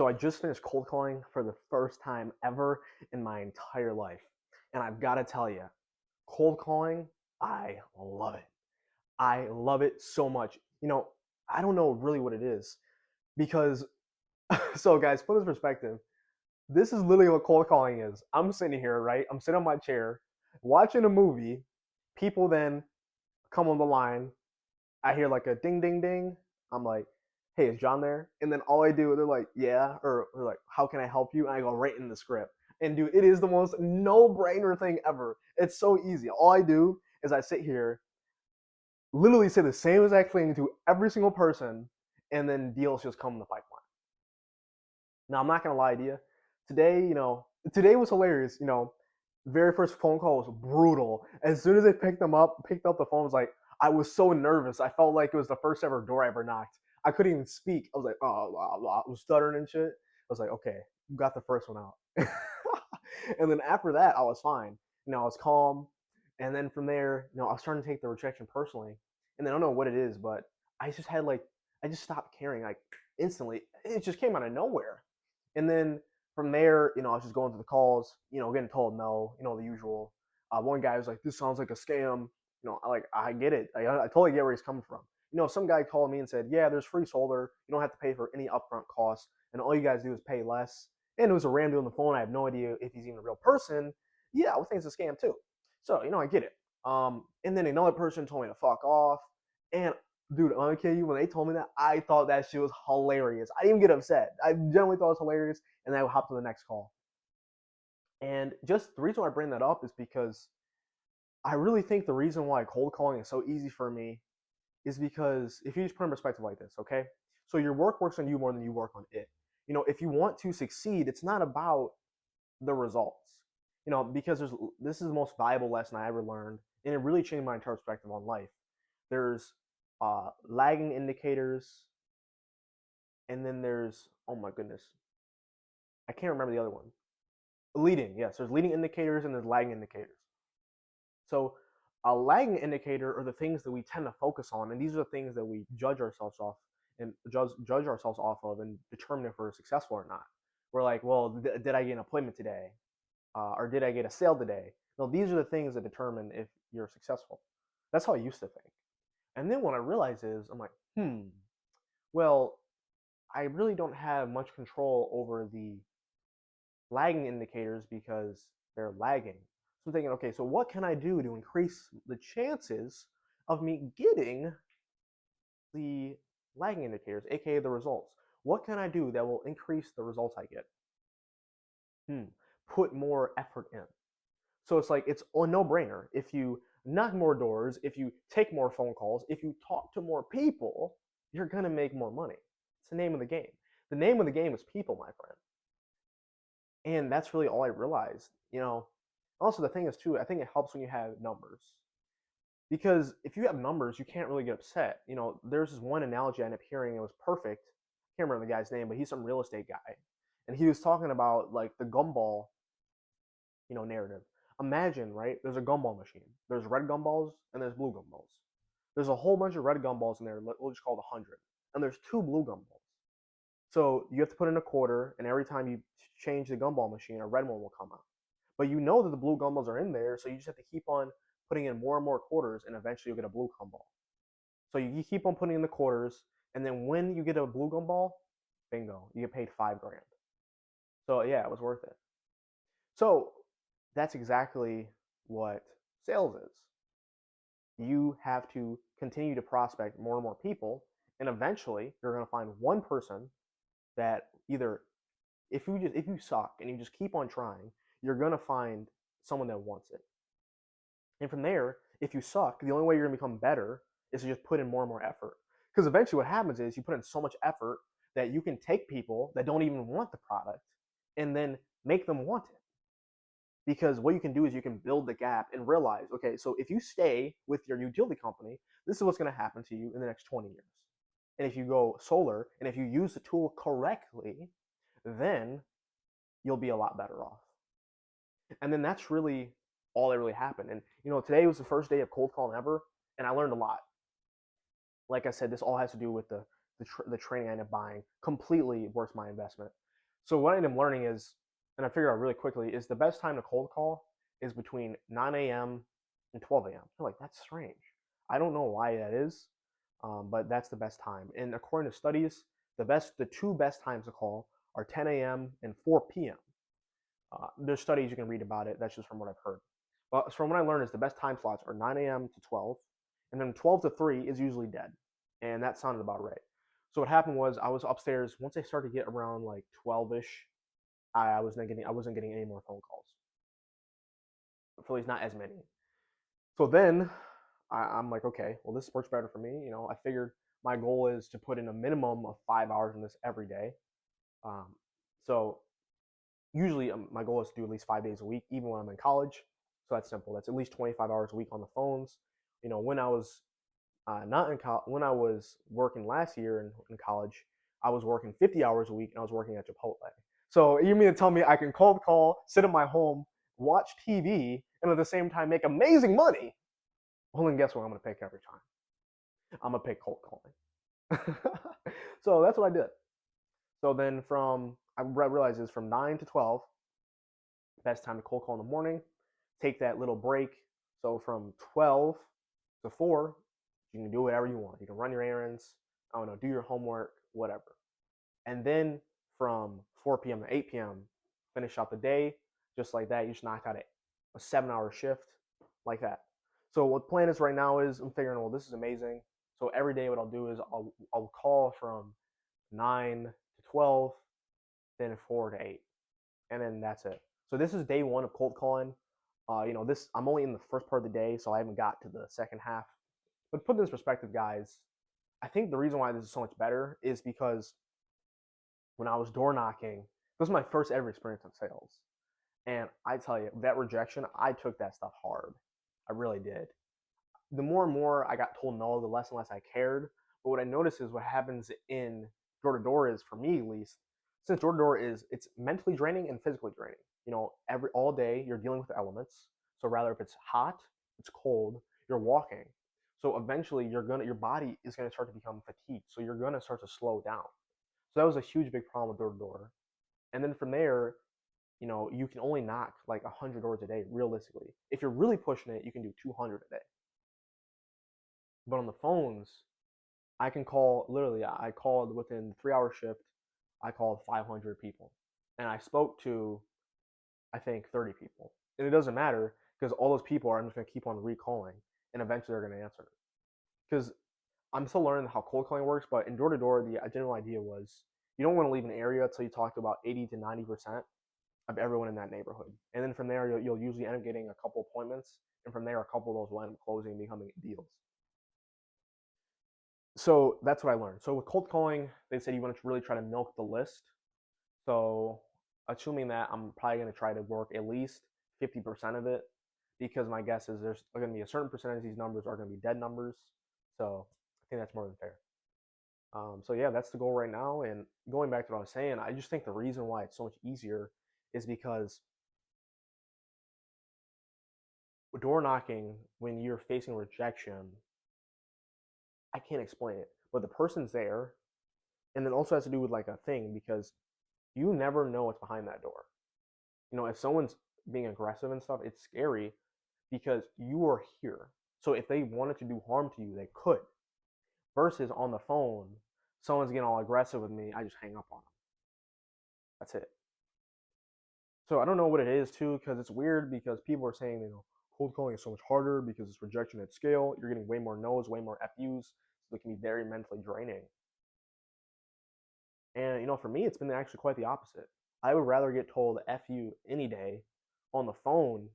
So I just finished cold calling for the first time ever in my entire life. And I've got to tell you, cold calling, I love it. I love it so much. I don't know really what it is because, so guys, put this in perspective. This is literally what cold calling is. I'm sitting here, right? I'm sitting on my chair watching a movie. People then come on the line. I hear like a ding, ding, ding. I'm like, hey, is John there? And then all I do, they're like, yeah, or they're like, how can I help you? And I go right in the script. And dude, it is the most no-brainer thing ever. It's so easy. All I do is I sit here, literally say the same exact thing to every single person, and then deals just come in the pipeline. Now, I'm not gonna lie to you. Today, today was hilarious. Very first phone call was brutal. As soon as I picked up the phone, was like I was so nervous. I felt like it was the first ever door I ever knocked. I couldn't even speak. I was like, oh, blah, blah. I was stuttering and shit. I was like, okay, you got the first one out. And then after that, I was fine. I was calm. And then from there, I was starting to take the rejection personally. And then I don't know what it is, but I just had like, I just stopped caring like instantly. It just came out of nowhere. And then from there, I was just going through the calls, getting told no, the usual. One guy was like, "This sounds like a scam." I get it. I totally get where he's coming from. Some guy called me and said, "Yeah, there's free solar. You don't have to pay for any upfront costs, and all you guys do is pay less." And it was a random on the phone. I have no idea if he's even a real person. Yeah, I would think it's a scam too. So I get it. And then another person told me to fuck off, and dude, I'm gonna kill you. When they told me that, I thought that shit was hilarious. I didn't even get upset. I genuinely thought it was hilarious, and then I hopped to the next call. And just the reason why I bring that up is because I really think the reason why cold calling is so easy for me is because if you just put in perspective like this, okay? So your work works on you more than you work on it. If you want to succeed, it's not about the results. Because this is the most valuable lesson I ever learned, and it really changed my entire perspective on life. There's lagging indicators, and then there's, oh my goodness, I can't remember the other one. Leading, yes, there's leading indicators and there's lagging indicators. So a lagging indicator are the things that we tend to focus on, and these are the things that we judge ourselves off and judge ourselves off of and determine if we're successful or not. We're like, well, did I get an appointment today? Or did I get a sale today? No, these are the things that determine if you're successful. That's how I used to think. And then what I realized is, I'm like, well, I really don't have much control over the lagging indicators because they're lagging. So I'm thinking, okay, so what can I do to increase the chances of me getting the lagging indicators, aka the results? What can I do that will increase the results I get? Put more effort in. So it's like it's a no-brainer. If you knock more doors, if you take more phone calls, if you talk to more people, you're gonna make more money. It's the name of the game. The name of the game is people, my friend. And that's really all I realized. Also the thing is too, I think it helps when you have numbers. Because if you have numbers, you can't really get upset. There's this one analogy I ended up hearing, it was perfect. I can't remember the guy's name, but he's some real estate guy. And he was talking about like the gumball, narrative. Imagine, right? There's a gumball machine. There's red gumballs and there's blue gumballs. There's a whole bunch of red gumballs in there. We'll just call it 100. And there's 2 blue gumballs. So you have to put in a quarter, and every time you change the gumball machine, a red one will come out. But you know that the blue gumballs are in there, so you just have to keep on putting in more and more quarters, and eventually you'll get a blue gumball. So you keep on putting in the quarters, and then when you get a blue gumball, bingo, you get paid $5,000. So yeah, it was worth it. So that's exactly what sales is. You have to continue to prospect more and more people, and eventually you're going to find one person that either if you suck and you just keep on trying, you're going to find someone that wants it. And from there, if you suck, the only way you're going to become better is to just put in more and more effort. Because eventually what happens is you put in so much effort that you can take people that don't even want the product and then make them want it. Because what you can do is you can build the gap and realize, okay, so if you stay with your utility company, this is what's going to happen to you in the next 20 years. And if you go solar and if you use the tool correctly, then you'll be a lot better off. And then that's really all that really happened. And today was the first day of cold calling ever, and I learned a lot. Like I said, this all has to do with the training I ended up buying. Completely worth my investment. So what I ended up learning is, and I figured out really quickly, is the best time to cold call is between 9 a.m. and 12 a.m. You're like, that's strange. I don't know why that is, but that's the best time. And according to studies, the two best times to call are 10 a.m. and 4 p.m. There's studies you can read about it. That's just from what I've heard. But from what I learned is the best time slots are 9 a.m. to 12, and then 12 to 3 is usually dead, and that sounded about right. So what happened was I was upstairs. Once I started to get around like 12ish, I wasn't getting any more phone calls. At least not as many. So then I'm like, okay, well this works better for me. I figured my goal is to put in a minimum of 5 hours in this every day. Um, so usually my goal is to do at least 5 days a week, even when I'm in college. So that's simple. That's at least 25 hours a week on the phones. When I was not in when I was working last year in college, I was working 50 hours a week and I was working at Chipotle. So you mean to tell me I can cold call, sit in my home, watch TV, and at the same time make amazing money? Well, then guess what? I'm gonna pick every time. I'm gonna pick cold calling. So that's what I did. So then I realized is from 9 to 12, best time to cold call in the morning. Take that little break. So from 12 to 4, you can do whatever you want. You can run your errands, I don't know, do your homework, whatever. And then from 4 p.m. to 8 p.m., finish out the day just like that. You just knock out a 7-hour shift like that. So what the plan is right now is I'm figuring, well, this is amazing. So every day what I'll do is I'll call from 9 to 12, then 4 to 8, and then that's it. So this is day one of cold calling. This I'm only in the first part of the day, so I haven't got to the second half. But put this in perspective, guys, I think the reason why this is so much better is because when I was door knocking, this was my first ever experience in sales. And I tell you, that rejection, I took that stuff hard. I really did. The more and more I got told no, the less and less I cared. But what I noticed is what happens in door to door is, for me at least, since door to door it's mentally draining and physically draining. Every all day you're dealing with the elements. So rather if it's hot, it's cold, you're walking. So eventually your body is gonna start to become fatigued. So you're gonna start to slow down. So that was a huge big problem with door to door. And then from there, you can only knock like 100 doors a day realistically. If you're really pushing it, you can do 200 a day. But on the phones, I can call literally. I called within the 3 hour shift. I called 500 people, and I spoke to I think 30 people. And it doesn't matter because all those people I'm just gonna keep on recalling, and eventually they're gonna answer. Because I'm still learning how cold calling works, but in door to door, the general idea was you don't want to leave an area until you talk to about 80 to 90% of everyone in that neighborhood, and then from there you'll usually end up getting a couple appointments, and from there a couple of those will end up closing and becoming deals. So that's what I learned. So with cold calling, they said you want to really try to milk the list. So assuming that I'm probably going to try to work at least 50% of it, because my guess is there's going to be a certain percentage of these numbers are going to be dead numbers. So I think that's more than fair. So yeah, that's the goal right now. And going back to what I was saying, I just think the reason why it's so much easier is because door knocking, when you're facing rejection, I can't explain it, but the person's there, and then also has to do with like a thing because you never know what's behind that door. If someone's being aggressive and stuff, it's scary because you are here. So if they wanted to do harm to you, they could. Versus on the phone, someone's getting all aggressive with me, I just hang up on them. That's it. So I don't know what it is too, because it's weird because people are saying, cold calling is so much harder because it's rejection at scale. You're getting way more no's, way more FUs, so it can be very mentally draining. And for me, it's been actually quite the opposite. I would rather get told "f you" any day on the phone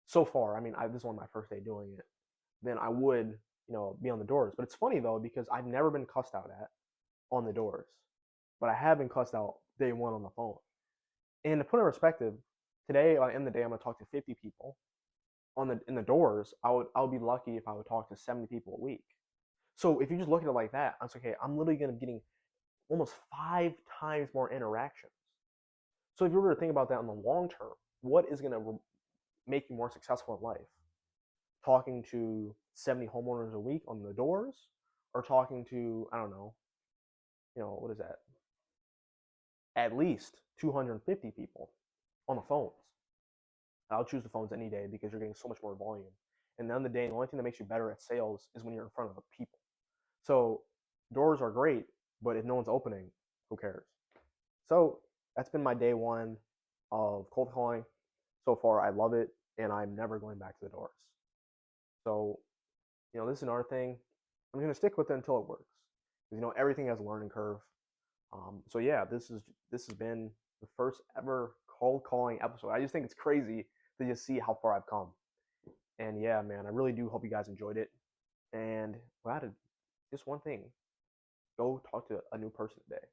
so far. I mean, this is only my first day doing it. Than I would, be on the doors. But it's funny though because I've never been cussed out at on the doors, but I have been cussed out day one on the phone. And to put it in perspective, today by the end of the day, I'm gonna talk to 50 people in the doors. I would be lucky if I would talk to 70 people a week. So if you just look at it like that, I was like, okay, I'm literally gonna be getting almost 5 times more interactions. So if you were to think about that in the long term, what is going to make you more successful in life? Talking to 70 homeowners a week on the doors, or talking to, I don't know, what is that? at least 250 people on the phones. I'll choose the phones any day because you're getting so much more volume. And at the end of the day, the only thing that makes you better at sales is when you're in front of the people. So doors are great, but if no one's opening, who cares? So that's been my day one of cold calling. So far, I love it, and I'm never going back to the doors. So, this is another thing. I'm going to stick with it until it works. Because, everything has a learning curve. So yeah, this has been the first ever cold calling episode. I just think it's crazy to just see how far I've come. And yeah, man, I really do hope you guys enjoyed it. And well, just one thing: go talk to a new person today.